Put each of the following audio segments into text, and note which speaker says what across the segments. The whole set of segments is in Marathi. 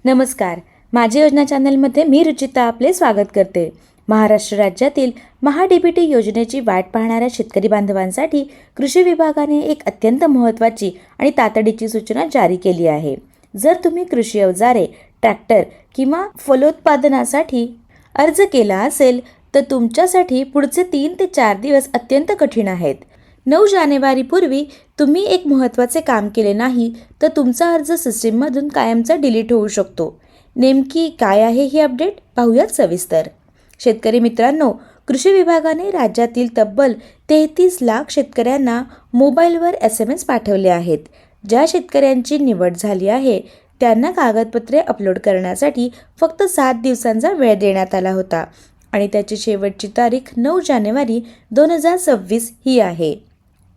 Speaker 1: नमस्कार. माझी योजना चॅनलमध्ये मी रुचिता आपले स्वागत करते. महाराष्ट्र राज्यातील महा-डी-बी-टी योजनेची वाट पाहणाऱ्या शेतकरी बांधवांसाठी कृषी विभागाने एक अत्यंत महत्त्वाची आणि तातडीची सूचना जारी केली आहे. जर तुम्ही कृषी अवजारे, ट्रॅक्टर किंवा फलोत्पादनासाठी अर्ज केला असेल तर तुमच्यासाठी पुढचे 3 ते 4 दिवस अत्यंत कठीण आहेत. 9 जानेवारीपूर्वी तुम्ही एक महत्त्वाचे काम केले नाही तर तुमचा अर्ज सिस्टीममधून कायमचा डिलीट होऊ शकतो. नेमकी काय आहे ही अपडेट पाहूयात सविस्तर. शेतकरी मित्रांनो, कृषी विभागाने राज्यातील तब्बल 33 लाख शेतकऱ्यांना मोबाईलवर SMS पाठवले आहेत. ज्या शेतकऱ्यांची निवड झाली आहे त्यांना कागदपत्रे अपलोड करण्यासाठी फक्त 7 दिवसांचा वेळ देण्यात आला होता आणि त्याची शेवटची तारीख 9 जानेवारी 2026 ही आहे.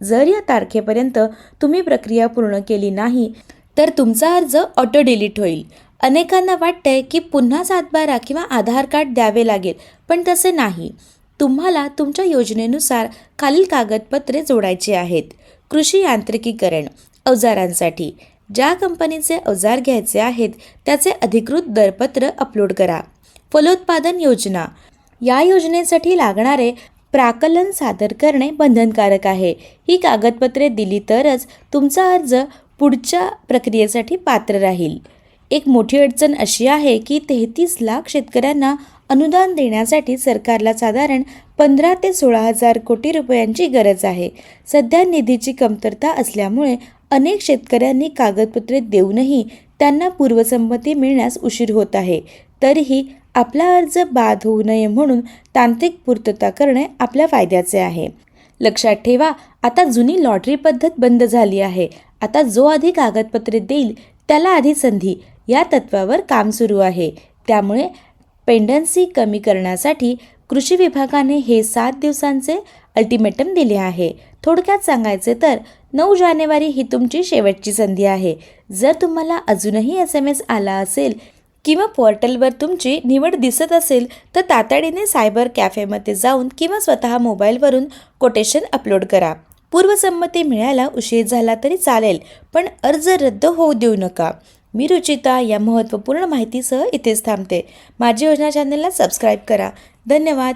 Speaker 1: जर या तारखेपर्यंत तुम्ही प्रक्रिया पूर्ण केली नाही तर तुमचा अर्ज ऑटो डिलीट होईल. अनेकांना वाटतंय की पुन्हा सातबारा किंवा आधार कार्ड द्यावे लागेल, पण तसे नाही. तुम्हाला तुमच्या योजनेनुसार खालील कागदपत्रे जोडायची आहेत. कृषी यांत्रिकीकरण अवजारांसाठी ज्या कंपनीचे अवजार घ्यायचे आहेत त्याचे अधिकृत दरपत्र अपलोड करा. फलोत्पादन योजना या योजनेसाठी लागणारे प्राकलन सादर करणे बंधनकारक आहे. ही कागदपत्रे दिली तरच तुमचा अर्ज पुढच्या प्रक्रियेसाठी पात्र राहील. एक मोठी अडचण अशी आहे की 33 लाख शेतकऱ्यांना अनुदान देण्यासाठी सरकारला साधारण 15 ते 16 हजार कोटी रुपयांची गरज आहे. सध्या निधीची कमतरता असल्यामुळे अनेक शेतकऱ्यांनी कागदपत्रे देऊनही त्यांना पूर्वसंमती मिळण्यास उशीर होत आहे. तरीही आपला अर्ज बाद होऊ नये म्हणून तांत्रिक पूर्तता करणे आपल्या फायद्याचे आहे. लक्षात ठेवा, आता जुनी लॉटरी पद्धत बंद झाली आहे. आता जो आधी कागदपत्रे देईल त्याला आधी संधी या तत्वावर काम सुरू आहे. त्यामुळे पेंडन्सी कमी करण्यासाठी कृषी विभागाने हे 7 दिवसांचे अल्टिमेटम दिले आहे. थोडक्यात सांगायचे तर 9 जानेवारी ही तुमची शेवटची संधी आहे. जर तुम्हाला अजूनही SMS आला असेल किंवा पोर्टलवर तुमची निवड दिसत असेल तर तातडीने सायबर कॅफेमध्ये जाऊन किंवा स्वतः मोबाईलवरून कोटेशन अपलोड करा. पूर्वसंमती मिळायला उशीर झाला तरी चालेल, पण अर्ज रद्द होऊ देऊ नका. मी रुचिता या महत्त्वपूर्ण माहितीसह इथेच थांबते. माझी योजना चॅनलला सबस्क्राईब करा. धन्यवाद.